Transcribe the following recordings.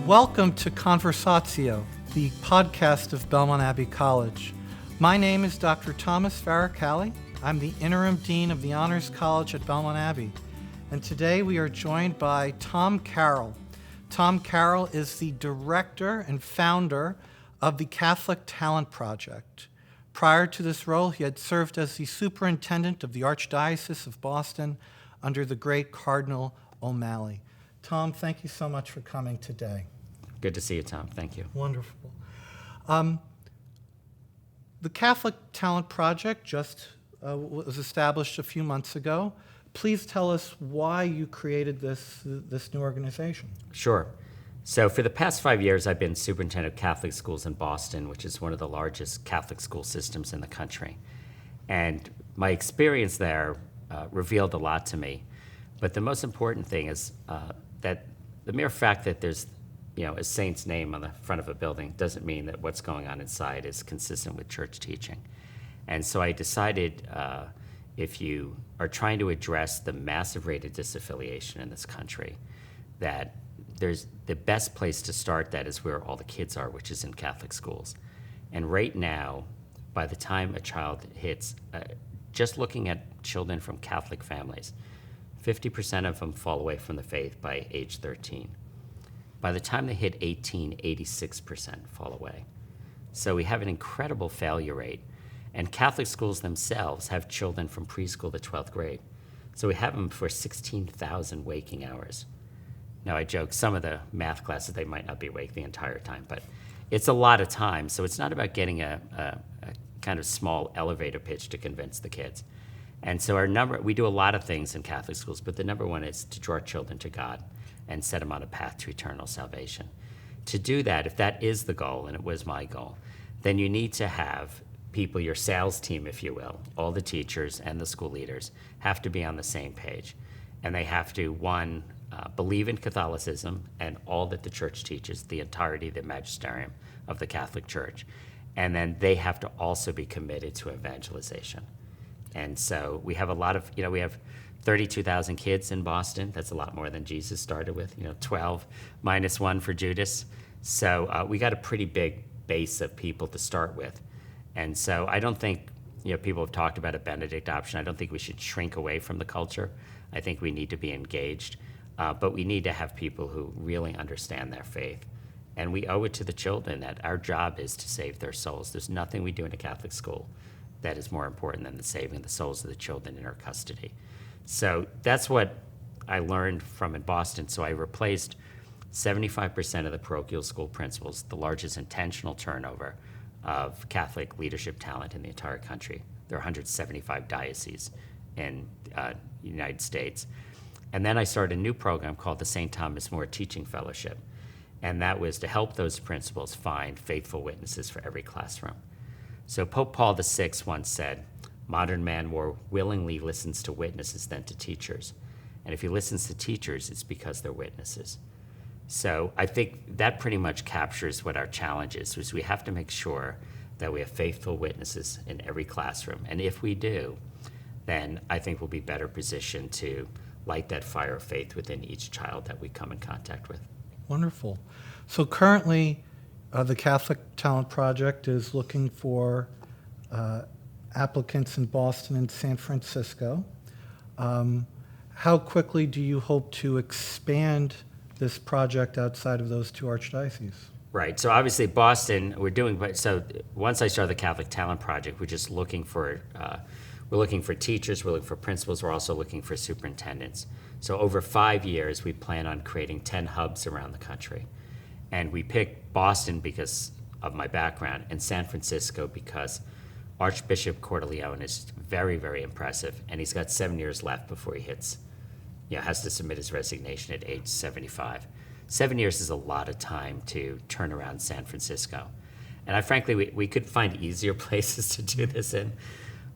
Welcome to Conversatio, the podcast of Belmont Abbey College. My name is Dr. Thomas Varacalli. I'm the interim dean of the Honors College at Belmont Abbey. And today we are joined by Tom Carroll. Tom Carroll is the director and founder of the Catholic Talent Project. Prior to this role, he had served as the superintendent of the Archdiocese of Boston under the great Cardinal O'Malley. Tom, thank you so much for coming today. Good to see you, Tom. Thank you. Wonderful. The Catholic Talent Project just was established a few months ago. Please tell us why you created this new organization. Sure. So for the past 5 years, I've been superintendent of Catholic schools in Boston, which is one of the largest Catholic school systems in the country. And my experience there revealed a lot to me. But the most important thing is that the mere fact that there's a saint's name on the front of a building doesn't mean that what's going on inside is consistent with church teaching. And so I decided if you are trying to address the massive rate of disaffiliation in this country, that there's the best place to start that is where all the kids are, which is in Catholic schools. And right now, by the time a child hits, just looking at children from Catholic families, 50% of them fall away from the faith by age 13. By the time they hit 18, 86% fall away. So we have an incredible failure rate. And Catholic schools themselves have children from preschool to 12th grade. So we have them for 16,000 waking hours. Now I joke, some of the math classes, they might not be awake the entire time, but it's a lot of time. So it's not about getting a kind of small elevator pitch to convince the kids. And so we do a lot of things in Catholic schools, but the number one is to draw children to God and set them on a path to eternal salvation. To do that, if that is the goal, and it was my goal, then you need to have people, your sales team, if you will, all the teachers and the school leaders have to be on the same page. And they have to, one, believe in Catholicism and all that the church teaches, the entirety of the magisterium of the Catholic Church. And then they have to also be committed to evangelization. And so we have a lot of, we have 32,000 kids in Boston. That's a lot more than Jesus started with, 12 minus 1 for Judas. So we got a pretty big base of people to start with. And so I don't think, people have talked about a Benedict option. I don't think we should shrink away from the culture. I think we need to be engaged. But we need to have people who really understand their faith. And we owe it to the children that our job is to save their souls. There's nothing we do in a Catholic school that is more important than the saving the souls of the children in our custody. So that's what I learned from in Boston. So I replaced 75% of the parochial school principals, the largest intentional turnover of Catholic leadership talent in the entire country. There are 175 dioceses in the United States. And then I started a new program called the St. Thomas More Teaching Fellowship. And that was to help those principals find faithful witnesses for every classroom. So Pope Paul VI once said, "Modern man more willingly listens to witnesses than to teachers. And if he listens to teachers, it's because they're witnesses." So I think that pretty much captures what our challenge is we have to make sure that we have faithful witnesses in every classroom. And if we do, then I think we'll be better positioned to light that fire of faith within each child that we come in contact with. Wonderful. So currently, the Catholic Talent Project is looking for applicants in Boston and San Francisco. How quickly do you hope to expand this project outside of those two archdioceses? Right. So obviously Boston, so once I started the Catholic Talent Project, we're just looking for teachers, we're looking for principals, we're also looking for superintendents. So over 5 years, we plan on creating 10 hubs around the country. And we picked Boston because of my background and San Francisco because Archbishop Cordileone is very, very impressive. And he's got 7 years left before he has to submit his resignation at age 75. 7 years is a lot of time to turn around San Francisco. And frankly, we could find easier places to do this in.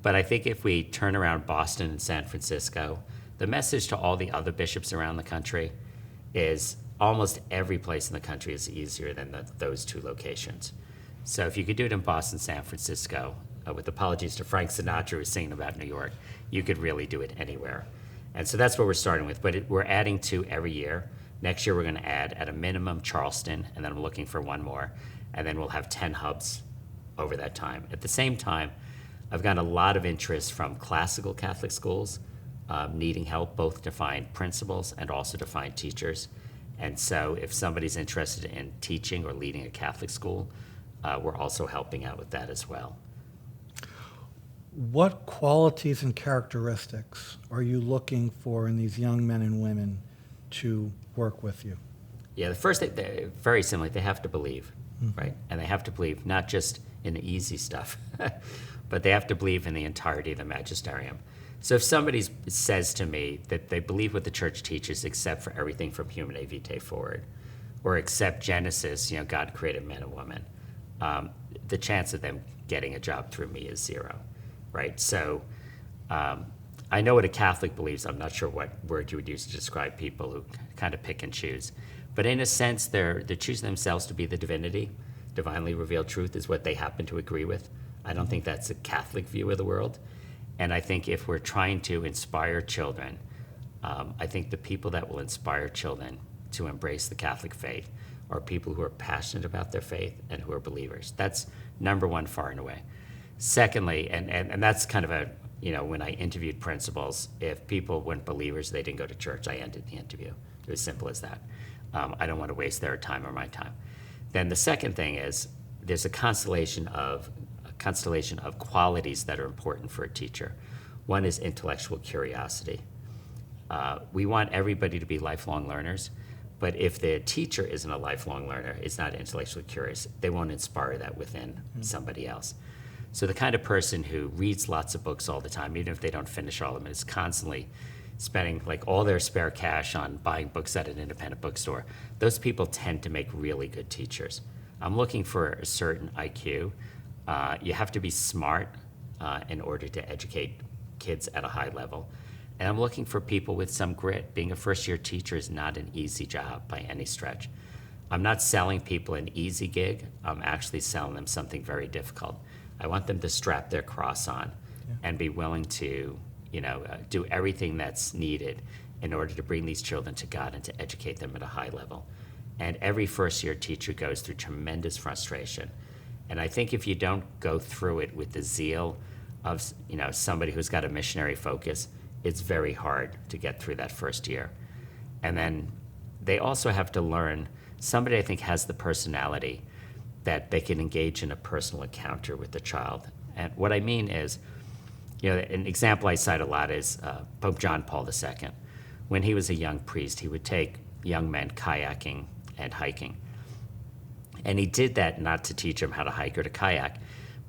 But I think if we turn around Boston and San Francisco, the message to all the other bishops around the country is almost every place in the country is easier than those two locations. So if you could do it in Boston, San Francisco, with apologies to Frank Sinatra who's singing about New York, you could really do it anywhere. And so that's what we're starting with. But we're adding to every year. Next year, we're going to add, at a minimum, Charleston, and then I'm looking for one more. And then we'll have 10 hubs over that time. At the same time, I've gotten a lot of interest from classical Catholic schools needing help both to find principals and also to find teachers. And so if somebody's interested in teaching or leading a Catholic school, we're also helping out with that as well. What qualities and characteristics are you looking for in these young men and women to work with you? Yeah, the first thing, very simply, they have to believe, right? And they have to believe not just in the easy stuff, but they have to believe in the entirety of the magisterium. So if somebody says to me that they believe what the church teaches except for everything from Humanae Vitae forward, or except Genesis, God created man and woman, the chance of them getting a job through me is zero, right? So I know what a Catholic believes. I'm not sure what word you would use to describe people who kind of pick and choose. But in a sense, they're choosing themselves to be the divinity. Divinely revealed truth is what they happen to agree with. I don't think that's a Catholic view of the world. And I think if we're trying to inspire children, I think the people that will inspire children to embrace the Catholic faith are people who are passionate about their faith and who are believers. That's number one, far and away. Secondly, and that's kind of a, when I interviewed principals, if people weren't believers, they didn't go to church, I ended the interview. It was simple as that. I don't want to waste their time or my time. Then the second thing is there's a constellation of qualities that are important for a teacher. One is intellectual curiosity. We want everybody to be lifelong learners, but if the teacher isn't a lifelong learner, is not intellectually curious, they won't inspire that within somebody else. So the kind of person who reads lots of books all the time, even if they don't finish all of them, is constantly spending like all their spare cash on buying books at an independent bookstore, those people tend to make really good teachers. I'm looking for a certain IQ. You have to be smart in order to educate kids at a high level. And I'm looking for people with some grit. Being a first-year teacher is not an easy job by any stretch. I'm not selling people an easy gig. I'm actually selling them something very difficult. I want them to strap their cross on and be willing to, do everything that's needed in order to bring these children to God and to educate them at a high level. And every first-year teacher goes through tremendous frustration. And I think if you don't go through it with the zeal of, somebody who's got a missionary focus, it's very hard to get through that first year. And then they also have to learn, somebody I think has the personality that they can engage in a personal encounter with the child. And what I mean is, an example I cite a lot is Pope John Paul II. When he was a young priest, he would take young men kayaking and hiking. And he did that not to teach them how to hike or to kayak,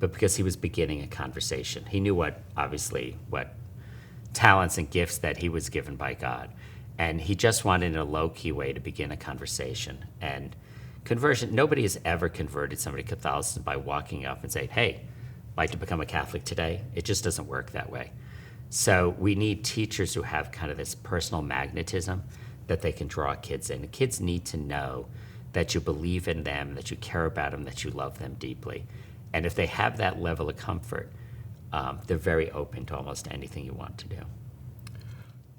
but because he was beginning a conversation. He knew what talents and gifts that he was given by God. And he just wanted in a low-key way to begin a conversation. And conversion, nobody has ever converted somebody to Catholicism by walking up and saying, hey, like to become a Catholic today? It just doesn't work that way. So we need teachers who have kind of this personal magnetism that they can draw kids in. The kids need to know that you believe in them, that you care about them, that you love them deeply. And if they have that level of comfort, they're very open to almost anything you want to do.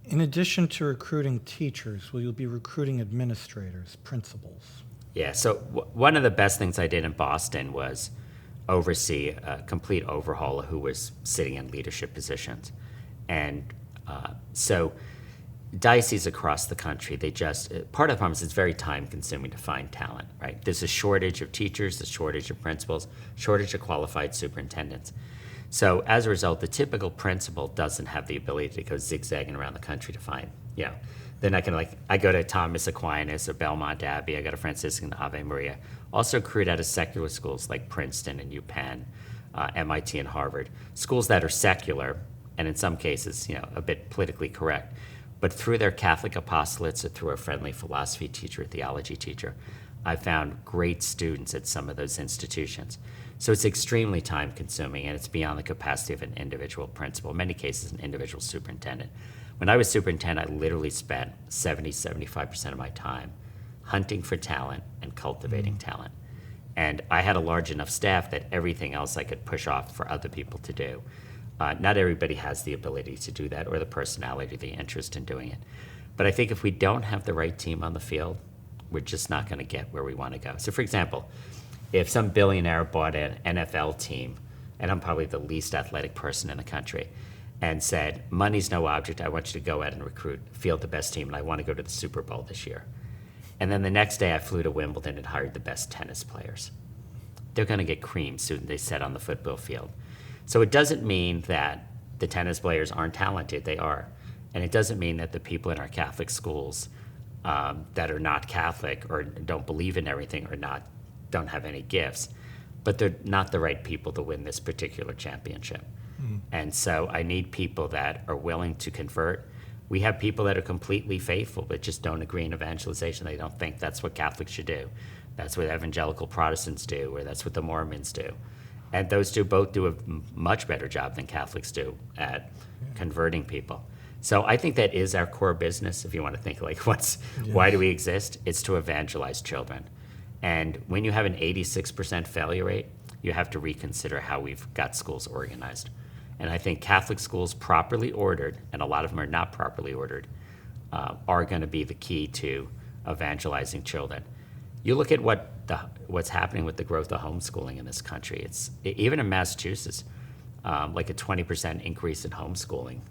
In addition to recruiting teachers, will you be recruiting administrators, principals? Yeah, so one of the best things I did in Boston was oversee a complete overhaul of who was sitting in leadership positions. And so dioceses across the country, part of the problem is it's very time consuming to find talent, right? There's a shortage of teachers, a shortage of principals, shortage of qualified superintendents. So as a result, the typical principal doesn't have the ability to go zigzagging around the country to find, they're not going to I go to Thomas Aquinas or Belmont Abbey, I go to Franciscan Ave Maria, also recruit out of secular schools like Princeton and UPenn, MIT and Harvard, schools that are secular and in some cases, a bit politically correct, but through their Catholic apostolates or through a friendly philosophy teacher, a theology teacher, I found great students at some of those institutions. So it's extremely time consuming and it's beyond the capacity of an individual principal, in many cases an individual superintendent. When I was superintendent, I literally spent 75% of my time hunting for talent and cultivating talent. And I had a large enough staff that everything else I could push off for other people to do. Not everybody has the ability to do that or the personality or the interest in doing it. But I think if we don't have the right team on the field, we're just not going to get where we want to go. So, for example, if some billionaire bought an NFL team, and I'm probably the least athletic person in the country, and said, money's no object, I want you to go out and recruit, field the best team, and I want to go to the Super Bowl this year. And then the next day I flew to Wimbledon and hired the best tennis players. They're going to get creamed soon as they set on the football field. So it doesn't mean that the tennis players aren't talented, they are. And it doesn't mean that the people in our Catholic schools that are not Catholic or don't believe in everything or don't have any gifts, but they're not the right people to win this particular championship. And so I need people that are willing to convert. We have people that are completely faithful but just don't agree in evangelization. They don't think that's what Catholics should do. That's what evangelical Protestants do, or that's what the Mormons do. And those two both do a much better job than Catholics do at converting people. So I think that is our core business. If you want to think like why do we exist? It's to evangelize children. And when you have an 86% failure rate, you have to reconsider how we've got schools organized. And I think Catholic schools properly ordered, and a lot of them are not properly ordered, are going to be the key to evangelizing children. You look at what's happening with the growth of homeschooling in this country. It's even in Massachusetts, like a 20% increase in homeschooling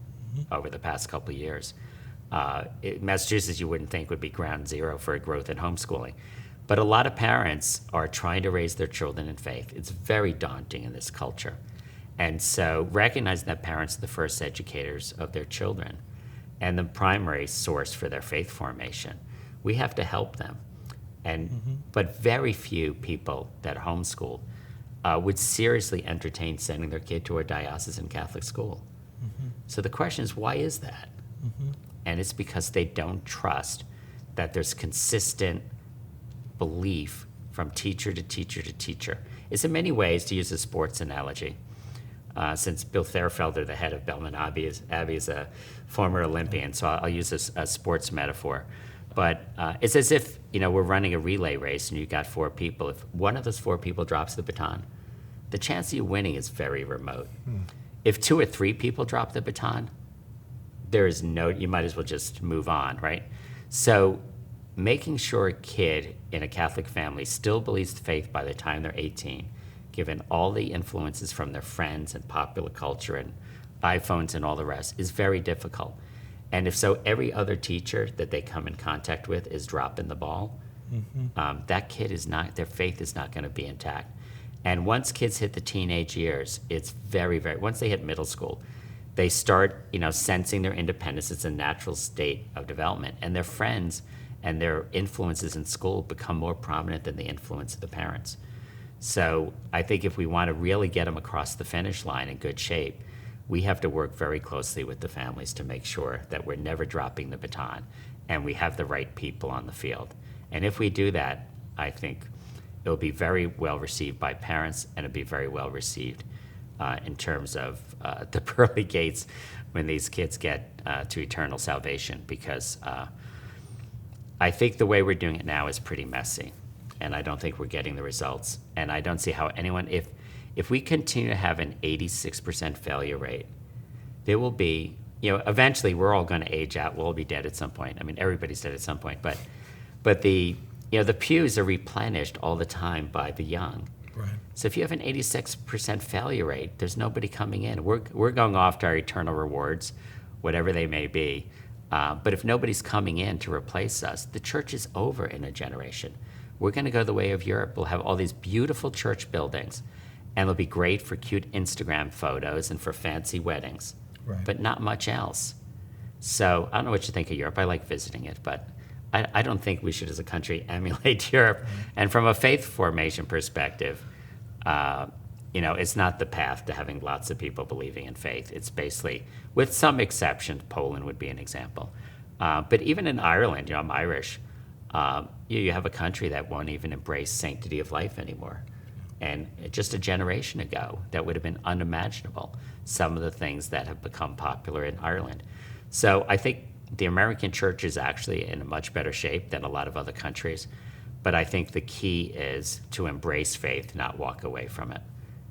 over the past couple of years. Massachusetts, you wouldn't think would be ground zero for a growth in homeschooling. But a lot of parents are trying to raise their children in faith. It's very daunting in this culture. And so recognizing that parents are the first educators of their children and the primary source for their faith formation, we have to help them. But very few people that homeschool would seriously entertain sending their kid to a diocesan Catholic school. So the question is, why is that? And it's because they don't trust that there's consistent belief from teacher to teacher to teacher. It's in many ways, to use a sports analogy, since Bill Therfelder, the head of Belmont Abbey, is a former Olympian, so I'll use a sports metaphor. But it's as if we're running a relay race and you got 4 people. If one of those 4 people drops the baton, the chance of you winning is very remote. If 2 or 3 people drop the baton, you might as well just move on, right? So making sure a kid in a Catholic family still believes the faith by the time they're 18, given all the influences from their friends and popular culture and iPhones and all the rest, is very difficult. And if so, every other teacher that they come in contact with is dropping the ball. That kid their faith is not going to be intact. And once kids hit the teenage years, it's very, very, once they hit middle school, they start, sensing their independence. It's a natural state of development. And their friends and their influences in school become more prominent than the influence of the parents. So I think if we want to really get them across the finish line in good shape, we have to work very closely with the families to make sure that we're never dropping the baton and we have the right people on the field. And if we do that, I think it'll be very well received by parents, and it'll be very well received in terms of the pearly gates when these kids get to eternal salvation, because I think the way we're doing it now is pretty messy, and I don't think we're getting the results. And I don't see how anyone, if we continue to have an 86% failure rate, there will be, eventually we're all going to age out. We'll all be dead at some point. I mean, everybody's dead at some point, but the pews are replenished all the time by the young. Right. So if you have an 86% failure rate, there's nobody coming in. We're going off to our eternal rewards, whatever they may be. But if nobody's coming in to replace us, the church is over in a generation. We're going to go the way of Europe. We'll have all these beautiful church buildings, and it'll be great for cute Instagram photos and for fancy weddings, but not much else. So I don't know what you think of Europe. I like visiting it, but I don't think we should, as a country, emulate Europe. And from a faith formation perspective, it's not the path to having lots of people believing in faith. It's basically, with some exceptions, Poland would be an example. But even in Ireland, I'm Irish, you have a country that won't even embrace sanctity of life anymore. And just a generation ago, that would have been unimaginable, some of the things that have become popular in Ireland. So I think the American church is actually in a much better shape than a lot of other countries. But I think the key is to embrace faith, not walk away from it,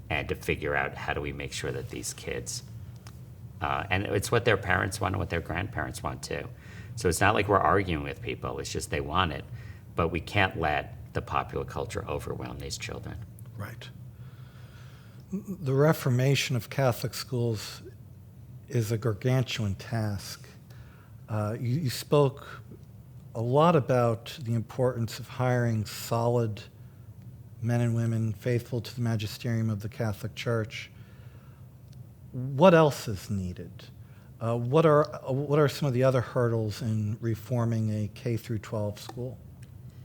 and to figure out how do we make sure that these kids, and it's what their parents want and what their grandparents want too. So it's not like we're arguing with people, it's just they want it. But we can't let the popular culture overwhelm these children. Right. The reformation of Catholic schools is a gargantuan task. You spoke a lot about the importance of hiring solid men and women faithful to the magisterium of the Catholic Church. What else is needed? What are some of the other hurdles in reforming a K through 12 school?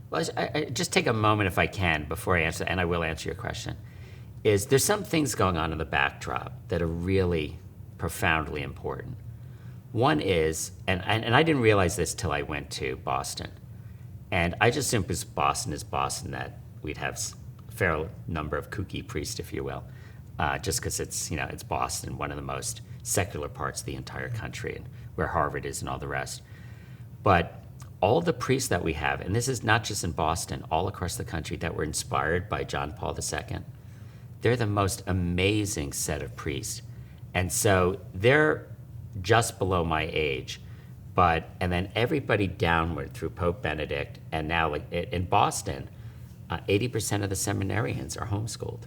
Well, I just take a moment, if I can, before I answer, and I will answer your question, is there's some things going on in the backdrop that are really profoundly important. One is, and I didn't realize this till I went to Boston, and I just assumed because Boston is Boston that we'd have a fair number of kooky priests, if you will, just because it's Boston, one of the most secular parts of the entire country, and where Harvard is and all the rest. But all the priests that we have, and this is not just in Boston, all across the country that were inspired by John Paul II, they're the most amazing set of priests. And so they're just below my age, and then everybody downward through Pope Benedict, and now like in Boston, 80% of the seminarians are homeschooled.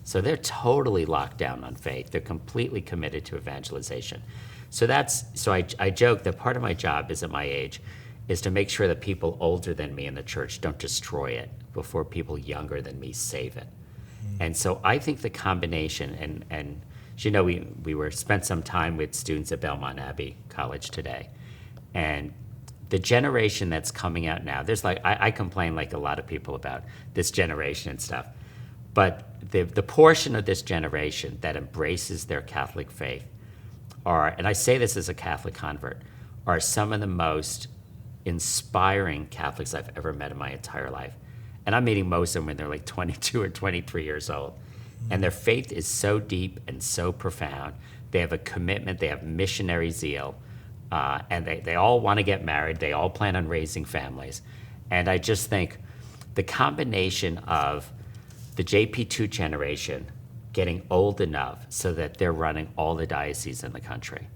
So they're totally locked down on faith. They're completely committed to evangelization. So I joke that part of my job is at my age is to make sure that people older than me in the church don't destroy it before people younger than me save it. And so I think the combination, and we spent some time with students at Belmont Abbey College today, and the generation that's coming out now, there's I complain like a lot of people about this generation and stuff, but the portion of this generation that embraces their Catholic faith and I say this as a Catholic convert, are some of the most inspiring Catholics I've ever met in my entire life. And I'm meeting most of them when they're like 22 or 23 years old. And their faith is so deep and so profound. They have a commitment, they have missionary zeal, and they all want to get married. They all plan on raising families. And I just think the combination of the JP2 generation getting old enough so that they're running all the dioceses in the country,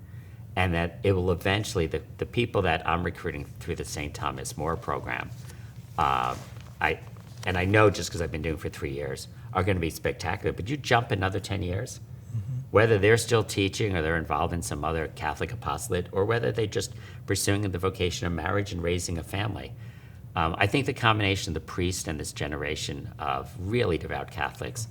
and that it will eventually, the people that I'm recruiting through the St. Thomas More program, I know just because I've been doing it for 3 years, are going to be spectacular. But you jump another 10 years, whether they're still teaching or they're involved in some other Catholic apostolate, or whether they're just pursuing the vocation of marriage and raising a family. I think the combination of the priest and this generation of really devout Catholics,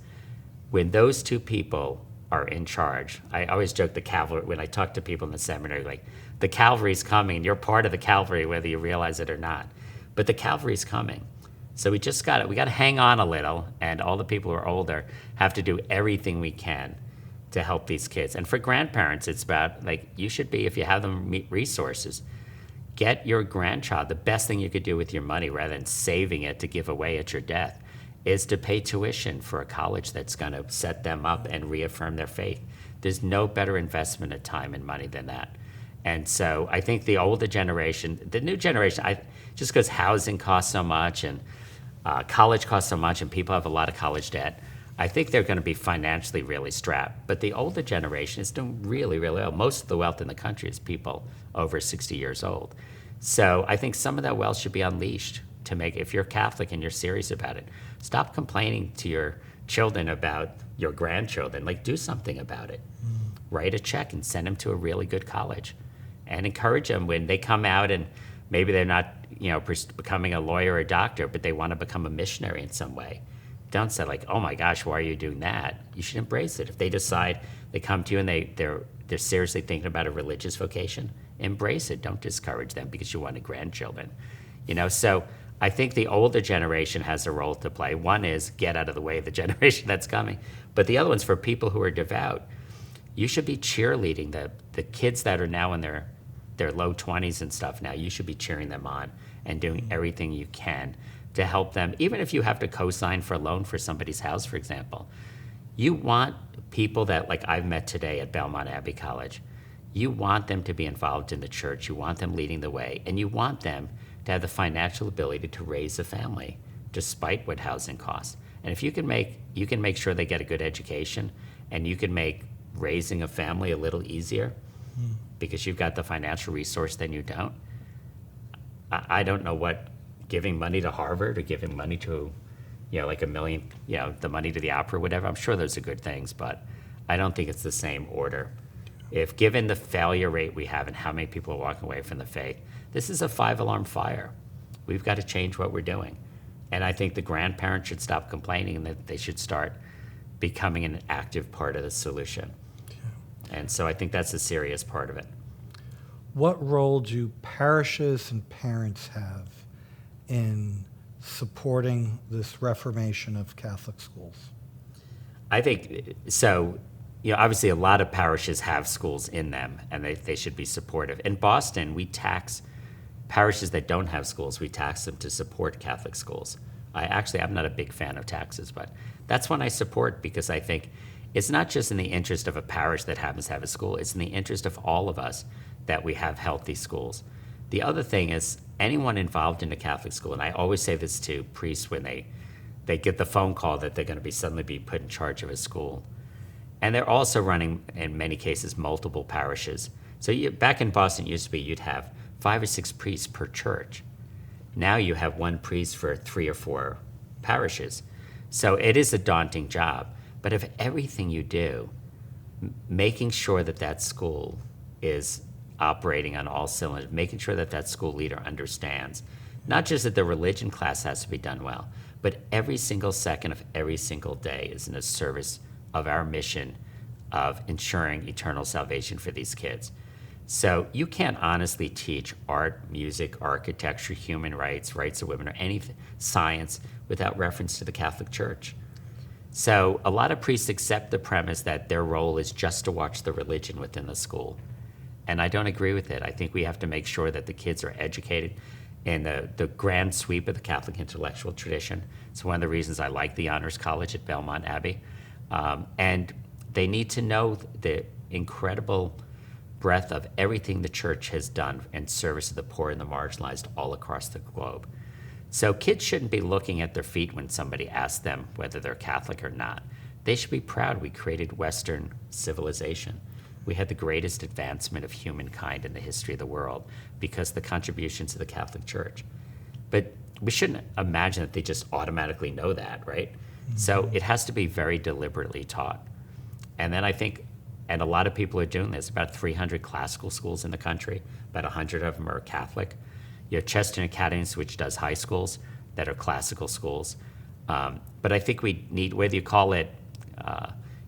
when those two people are in charge, I always joke the cavalry, when I talk to people in the seminary, like, the cavalry's coming, you're part of the cavalry whether you realize it or not. But the cavalry's coming. So we got to hang on a little, and all the people who are older have to do everything we can to help these kids. And for grandparents, it's about, like, you should be, if you have them resources, get your grandchild, the best thing you could do with your money rather than saving it to give away at your death, is to pay tuition for a college that's going to set them up and reaffirm their faith. There's no better investment of time and money than that. And so I think the older generation, the new generation, just because housing costs so much and college costs so much and people have a lot of college debt, I think they're going to be financially really strapped. But the older generation is doing really, really well. Most of the wealth in the country is people over 60 years old. So I think some of that wealth should be unleashed to make, if you're Catholic and you're serious about it, stop complaining to your children about your grandchildren. Like, do something about it. Write a check and send them to a really good college, and encourage them when they come out and maybe they're not, becoming a lawyer or a doctor, but they want to become a missionary in some way. Don't say like, oh my gosh, why are you doing that? You should embrace it. If they decide, they come to you and they're seriously thinking about a religious vocation, embrace it. Don't discourage them because you wanted grandchildren. So I think the older generation has a role to play. One is get out of the way of the generation that's coming. But the other one's for people who are devout. You should be cheerleading the kids that are now in their low 20s and stuff now. You should be cheering them on and doing everything you can to help them, even if you have to co-sign for a loan for somebody's house, for example. You want people that, like I've met today at Belmont Abbey College, you want them to be involved in the church, you want them leading the way, and you want them to have the financial ability to raise a family despite what housing costs. And if you can make sure they get a good education, and you can make raising a family a little easier because you've got the financial resource, then you don't. I don't know what giving money to Harvard or giving money to, like $1 million, the money to the opera, whatever. I'm sure those are good things, but I don't think it's the same order. If given the failure rate we have and how many people are walking away from the faith, this is a 5-alarm fire. We've got to change what we're doing. And I think the grandparents should stop complaining and that they should start becoming an active part of the solution. Yeah. And so I think that's a serious part of it. What role do parishes and parents have in supporting this reformation of Catholic schools? I think so. Obviously, a lot of parishes have schools in them, and they should be supportive. In Boston, we tax parishes that don't have schools. We tax them to support Catholic schools. I'm not a big fan of taxes, but that's one I support because I think it's not just in the interest of a parish that happens to have a school. It's in the interest of all of us that we have healthy schools. The other thing is anyone involved in a Catholic school, and I always say this to priests when they get the phone call that they're going to be suddenly be put in charge of a school. And they're also running, in many cases, multiple parishes. So back in Boston, it used to be you'd have 5 or 6 priests per church. Now you have 1 priest for 3 or 4 parishes. So it is a daunting job. But if everything you do, making sure that school is operating on all cylinders, making sure that school leader understands, not just that the religion class has to be done well, but every single second of every single day is in the service of our mission of ensuring eternal salvation for these kids. So you can't honestly teach art, music, architecture, human rights, rights of women, or any science without reference to the Catholic Church. So a lot of priests accept the premise that their role is just to watch the religion within the school. And I don't agree with it. I think we have to make sure that the kids are educated in the grand sweep of the Catholic intellectual tradition. It's one of the reasons I like the Honors College at Belmont Abbey. And they need to know the incredible breadth of everything the church has done in service of the poor and the marginalized all across the globe. So kids shouldn't be looking at their feet when somebody asks them whether they're Catholic or not. They should be proud we created Western civilization. We had the greatest advancement of humankind in the history of the world because of the contributions of the Catholic Church. But we shouldn't imagine that they just automatically know that, right? Mm-hmm. So it has to be very deliberately taught. And then I think, and a lot of people are doing this, about 300 classical schools in the country, about 100 of them are Catholic. You have Chester Academies, which does high schools that are classical schools. But I think we need, whether you call it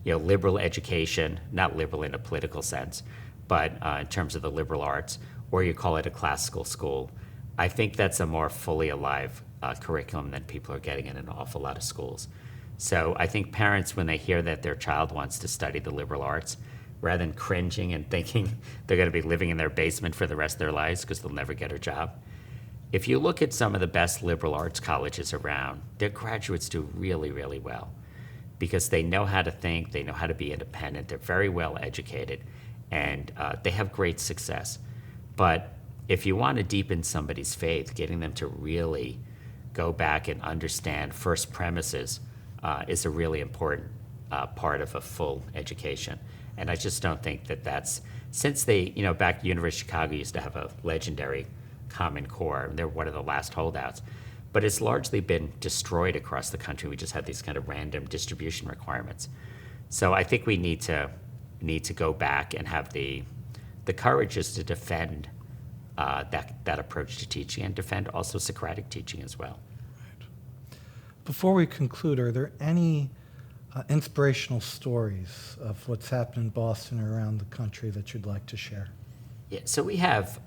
liberal education, not liberal in a political sense, but in terms of the liberal arts, or you call it a classical school, I think that's a more fully alive curriculum than people are getting in an awful lot of schools. So I think parents, when they hear that their child wants to study the liberal arts, rather than cringing and thinking they're going to be living in their basement for the rest of their lives because they'll never get a job, if you look at some of the best liberal arts colleges around, their graduates do really, really well because they know how to think, they know how to be independent, they're very well educated, and they have great success. But if you want to deepen somebody's faith, getting them to really go back and understand first premises is a really important part of a full education. And I just don't think that that's, since they, back at University of Chicago used to have a legendary Common Core, they're one of the last holdouts, but it's largely been destroyed across the country. We just have these kind of random distribution requirements. So I think we need to go back and have the courage just to defend that approach to teaching and defend also Socratic teaching as well. Right. Before we conclude, are there any inspirational stories of what's happened in Boston or around the country that you'd like to share? Yeah, so we have,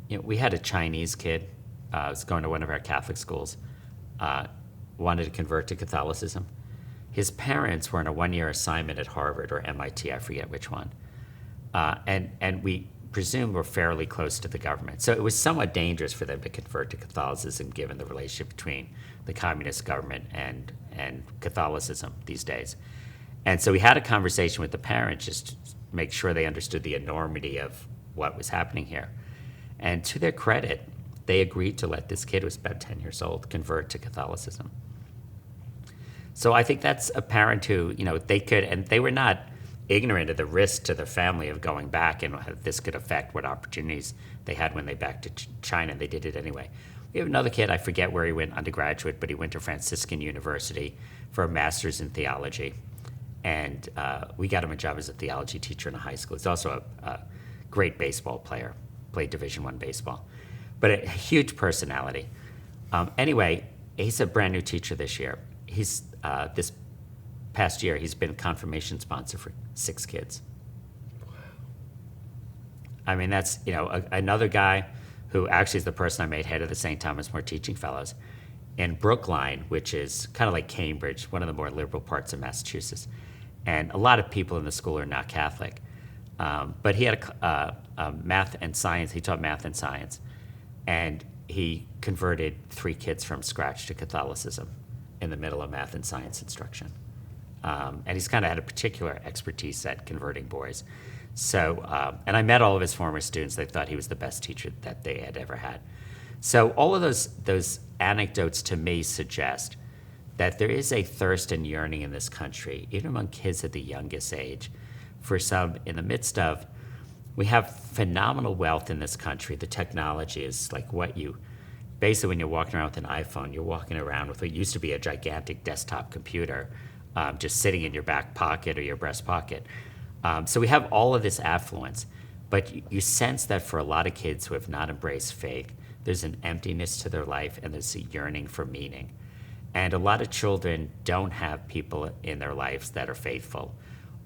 we had a Chinese kid was going to one of our Catholic schools, wanted to convert to Catholicism. His parents were on a 1-year assignment at Harvard or MIT, I forget which one, and we presume were fairly close to the government. So it was somewhat dangerous for them to convert to Catholicism given the relationship between the communist government and Catholicism these days. And so we had a conversation with the parents just to make sure they understood the enormity of what was happening here. And to their credit, they agreed to let this kid, who was about 10 years old, convert to Catholicism. So I think that's a parent who, they could, and they were not ignorant of the risk to their family of going back and how this could affect what opportunities they had when they back to China. They did it anyway. We have another kid, I forget where he went undergraduate, but he went to Franciscan University for a master's in theology. And we got him a job as a theology teacher in a high school. He's also a great baseball player, played Division I baseball, but a huge personality. Anyway, he's a brand new teacher this year. He's this past year, he's been confirmation sponsor for 6 kids. Wow. I mean, that's, another guy who actually is the person I made head of the St. Thomas More Teaching Fellows in Brookline, which is kind of like Cambridge, one of the more liberal parts of Massachusetts. And a lot of people in the school are not Catholic. But he had a math and science, he taught math and science. And he converted 3 kids from scratch to Catholicism in the middle of math and science instruction. And he's kind of had a particular expertise at converting boys. So, and I met all of his former students. They thought he was the best teacher that they had ever had. So all of those anecdotes to me suggest that there is a thirst and yearning in this country, even among kids at the youngest age, for some in the midst of, we have phenomenal wealth in this country. The technology is like basically when you're walking around with an iPhone, you're walking around with what used to be a gigantic desktop computer just sitting in your back pocket or your breast pocket. So we have all of this affluence, but you sense that for a lot of kids who have not embraced faith, there's an emptiness to their life and there's a yearning for meaning. And a lot of children don't have people in their lives that are faithful,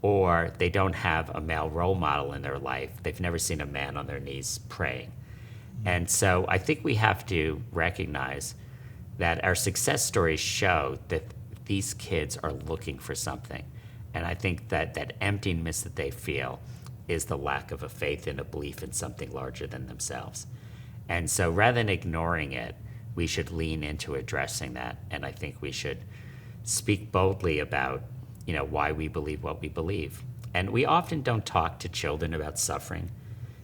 or they don't have a male role model in their life. They've never seen a man on their knees praying. And so I think we have to recognize that our success stories show that these kids are looking for something. And I think that emptiness that they feel is the lack of a faith and a belief in something larger than themselves. And so rather than ignoring it, we should lean into addressing that. And I think we should speak boldly about, why we believe what we believe. And we often don't talk to children about suffering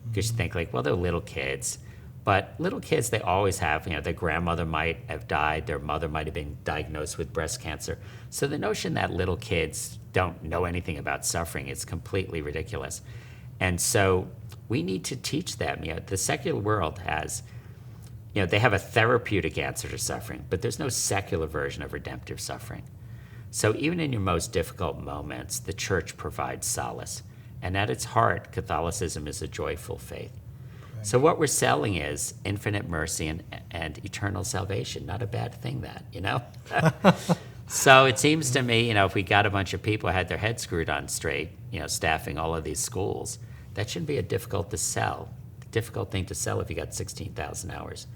because you think like, well, they're little kids. But little kids, they always have, their grandmother might have died, their mother might have been diagnosed with breast cancer. So the notion that little kids don't know anything about suffering is completely ridiculous. And so we need to teach them, the secular world has, they have a therapeutic answer to suffering, but there's no secular version of redemptive suffering. So even in your most difficult moments, the church provides solace. And at its heart, Catholicism is a joyful faith. So what we're selling is infinite mercy and eternal salvation. Not a bad thing, So it seems to me, if we got a bunch of people who had their heads screwed on straight, staffing all of these schools, that shouldn't be a difficult thing to sell if you got 16,000 hours.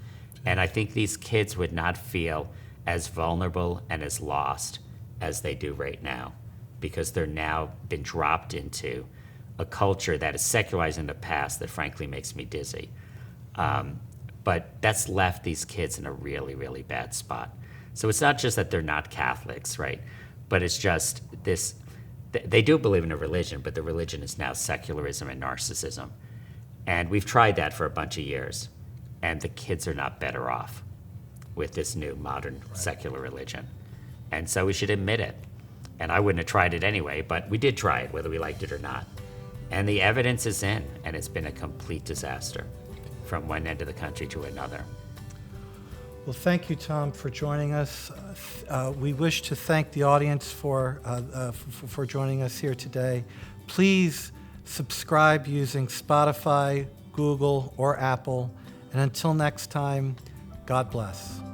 And I think these kids would not feel as vulnerable and as lost as they do right now, because they're now been dropped into a culture that is secularizing the past that frankly makes me dizzy. But that's left these kids in a really, really bad spot. So it's not just that they're not Catholics, right? But it's just this, they do believe in a religion, but the religion is now secularism and narcissism. And we've tried that for a bunch of years, and the kids are not better off with this new modern secular religion. And so we should admit it. And I wouldn't have tried it anyway, but we did try it, whether we liked it or not. And the evidence is in, and it's been a complete disaster from one end of the country to another. Well, thank you, Tom, for joining us. We wish to thank the audience for joining us here today. Please subscribe using Spotify, Google, or Apple. And until next time, God bless.